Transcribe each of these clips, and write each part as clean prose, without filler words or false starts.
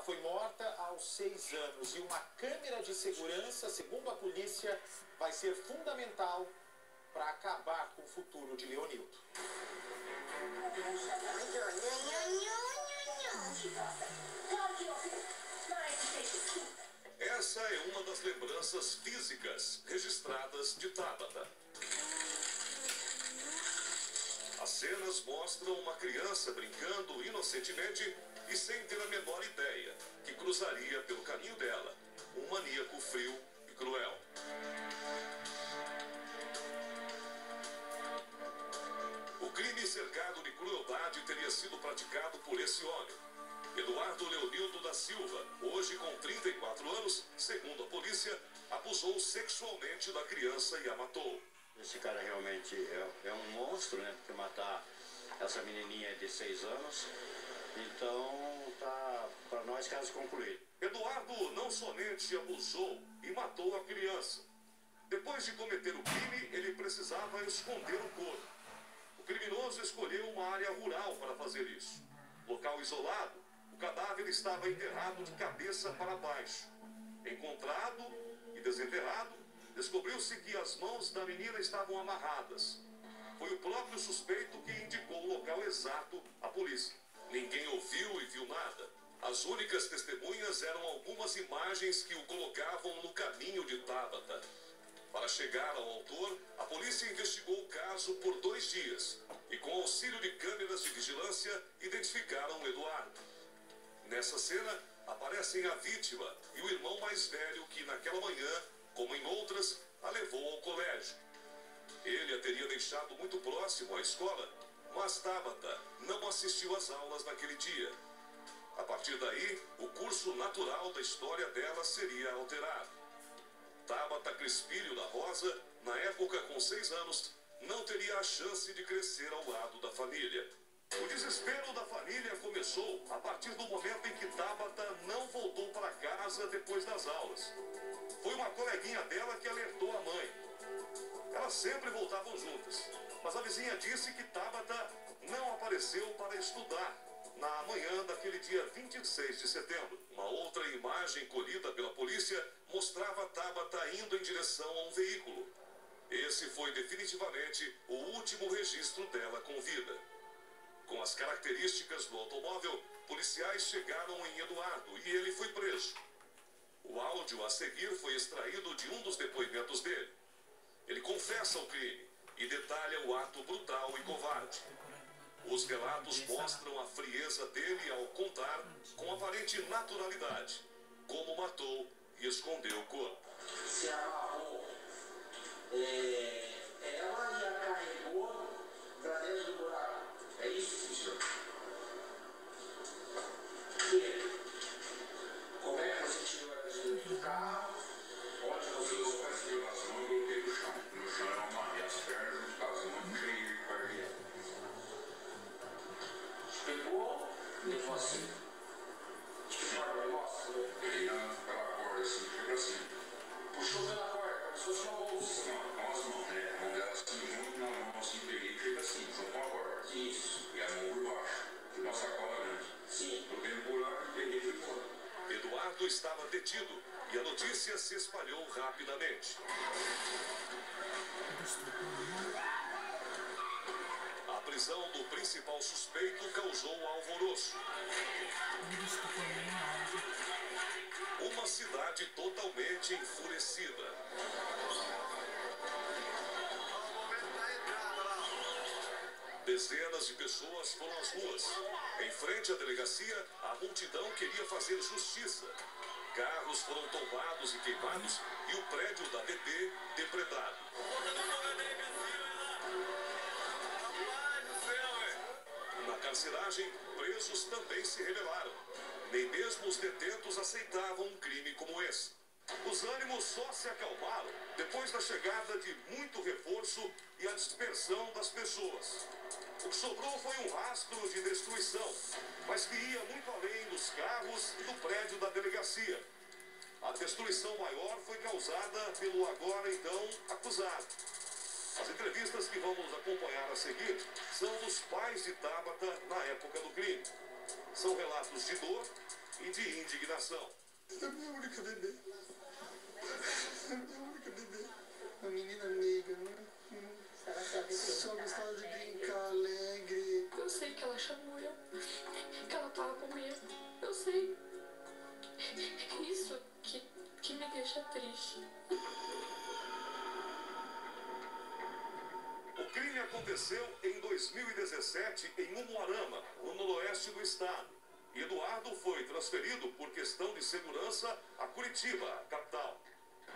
foi morta aos 6 anos e uma câmera de segurança, segundo a polícia, vai ser fundamental para acabar com o futuro de Leonildo. Essa é uma das lembranças físicas registradas de Tabata. As cenas mostram uma criança brincando inocentemente e sem ter a menor ideia que cruzaria pelo caminho dela um maníaco frio e cruel. O crime cercado de crueldade teria sido praticado por esse homem, Eduardo Leonildo da Silva, hoje com 34 anos, segundo a polícia, abusou sexualmente da criança e a matou. Esse cara realmente é um monstro, né? Porque matar essa menininha de 6 anos, então tá para nós caso concluído. Eduardo não somente abusou e matou a criança. Depois de cometer o crime, ele precisava esconder o corpo. O criminoso escolheu uma área rural para fazer isso. Local isolado, o cadáver estava enterrado de cabeça para baixo. Encontrado e desenterrado, descobriu-se que as mãos da menina estavam amarradas. Foi o próprio suspeito que indicou o local exato à polícia. Ninguém ouviu e viu nada. As únicas testemunhas eram algumas imagens que o colocavam no caminho de Tabata. Para chegar ao autor, a polícia investigou o caso por 2 dias e, com auxílio de câmeras de vigilância, identificaram Eduardo. Nessa cena, aparecem a vítima e o irmão mais velho que, naquela manhã, como em outras, a levou ao colégio. Ele a teria deixado muito próximo à escola, mas Tabata não assistiu às aulas naquele dia. A partir daí, o curso natural da história dela seria alterado. Tabata Crespilho da Rosa, na época com 6 anos, não teria a chance de crescer ao lado da família. O desespero da família começou a partir do momento em que Tabata não voltou para casa depois das aulas. Foi uma coleguinha dela que alertou a mãe. Elas sempre voltavam juntas, mas a vizinha disse que Tabata não apareceu para estudar na manhã daquele dia 26 de setembro. Uma outra imagem colhida pela polícia mostrava Tabata indo em direção a um veículo. Esse foi definitivamente o último registro dela com vida. Com as características do automóvel, policiais chegaram em Eduardo e ele foi preso. O áudio a seguir foi extraído de um dos depoimentos dele. Ele confessa o crime e detalha o ato brutal e covarde. Os relatos mostram a frieza dele ao contar, com aparente naturalidade, como matou e escondeu o corpo. Se amarrou, ela e a carregou para dentro do buraco. É isso, senhor? Como é que você tirou a pessoa do carro? Onde você usou as mãos e coloquei no chão. No chão eu amarrei as pernas, as mãos, puxei ele para dentro. Pegou, levou assim. Nossa, peguei pela corda assim, pegou assim. Puxou pela corda, como se fosse uma bolsa. Não, com as mãos, né? A mão dela assim, junto na mão, assim, peguei e fez assim, junto com a corda. Isso. E a mão por baixo. Foi uma sacola grande. Sim. Eu peguei por lá, peguei e fui embora. Eduardo estava detido e a notícia se espalhou rapidamente. A prisão do principal suspeito causou alvoroço. Uma cidade totalmente enfurecida. Dezenas de pessoas foram às ruas. Em frente à delegacia, a multidão queria fazer justiça. Carros foram tombados e queimados e o prédio da DP depredado. Na carceragem, presos também se rebelaram. Nem mesmo os detentos aceitavam um crime como esse. Os ânimos só se acalmaram depois da chegada de muito reforço e a dispersão das pessoas. O que sobrou foi um rastro de destruição, mas que ia muito além dos carros e do prédio da delegacia. A destruição maior foi causada pelo agora então acusado. As entrevistas que vamos acompanhar a seguir são dos pais de Tabata na época do crime. São relatos de dor e de indignação. É minha única bebê. É minha única bebê. Uma menina meiga, né? Só gostava de brincar, alegre. Eu sei que ela chamou eu, que ela tava com medo. Eu sei. Isso que me deixa triste. O crime aconteceu em 2017 em Umuarama, no noroeste do estado. E Eduardo foi transferido por questão de segurança a Curitiba, a capital.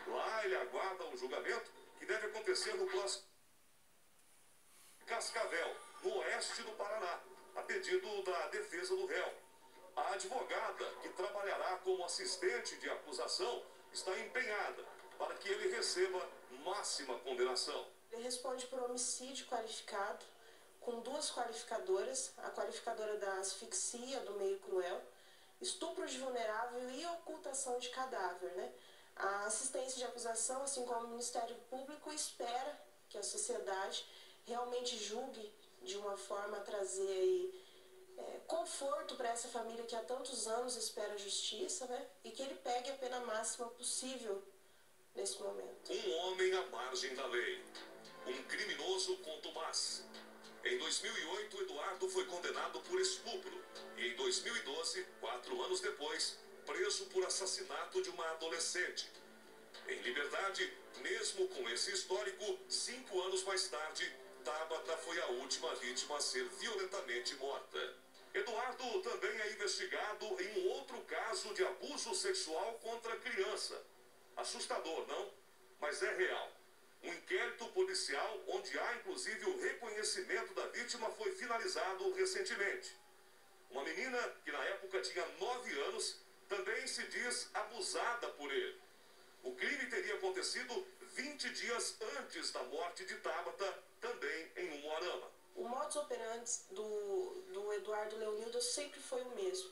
Lá ele aguarda o julgamento que deve acontecer no próximo Cascavel, no oeste do Paraná, a pedido da defesa do réu. A advogada, que trabalhará como assistente de acusação, está empenhada para que ele receba máxima condenação. Ele responde por homicídio qualificado, com 2 qualificadoras, a qualificadora da asfixia, do meio cruel, estupro de vulnerável e ocultação de cadáver, né? A assistência de acusação, assim como o Ministério Público, espera que a sociedade realmente julgue de uma forma a trazer aí, conforto para essa família que há tantos anos espera justiça, né? E que ele pegue a pena máxima possível nesse momento. Um homem à margem da lei. Um criminoso contumaz. Em 2008, Eduardo foi condenado por estupro. E em 2012, 4 anos depois, preso por assassinato de uma adolescente. Em liberdade, mesmo com esse histórico, 5 anos mais tarde, Tabata foi a última vítima a ser violentamente morta. Eduardo também é investigado em um outro caso de abuso sexual contra criança. Assustador, não? Mas é real. Um inquérito policial, onde há inclusive o reconhecimento da vítima, foi finalizado recentemente. Uma menina que na época tinha 9 anos também se diz abusada por ele. O crime teria acontecido 20 dias antes da morte de Tabata, também em Umuarama. O modus operandi do Eduardo Leonildo sempre foi o mesmo.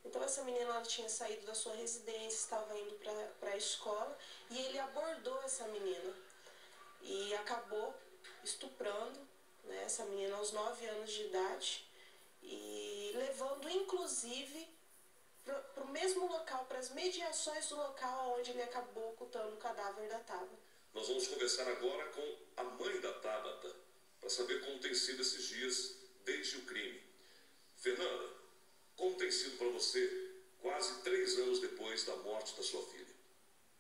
Então essa menina, ela tinha saído da sua residência, estava indo para a escola, e ele abordou essa menina e acabou estuprando, né, essa menina aos 9 anos de idade, e levando inclusive para o mesmo local, para as mediações do local onde ele acabou ocultando o cadáver da Tabata. Nós vamos conversar agora com a mãe da Tabata, para saber como tem sido esses dias desde o crime. Fernanda, como tem sido para você quase 3 anos depois da morte da sua filha?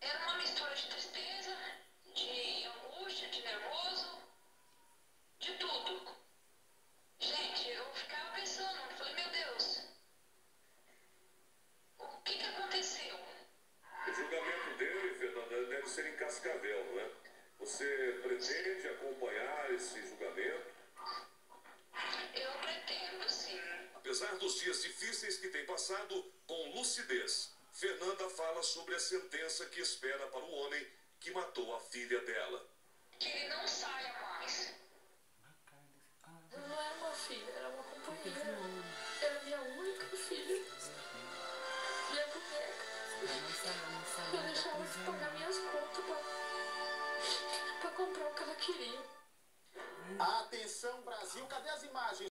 Era uma mistura de tristeza, de angústia, de nervoso, de tudo. Gente, eu ficava pensando, eu falei, meu Deus, o que aconteceu? O julgamento dele, Fernanda, deve ser em Cascavel, não é? Você pretende acompanhar esse julgamento? Eu pretendo, sim. Apesar dos dias difíceis que tem passado, com lucidez, Fernanda fala sobre a sentença que espera para o homem que matou a filha dela. Que ele não saia mais. Não era uma filha, era uma companheira. Era minha única filha. Minha boneca. Eu deixava de pagar minhas contas pra comprar o que ela queria. Atenção, Brasil, cadê as imagens?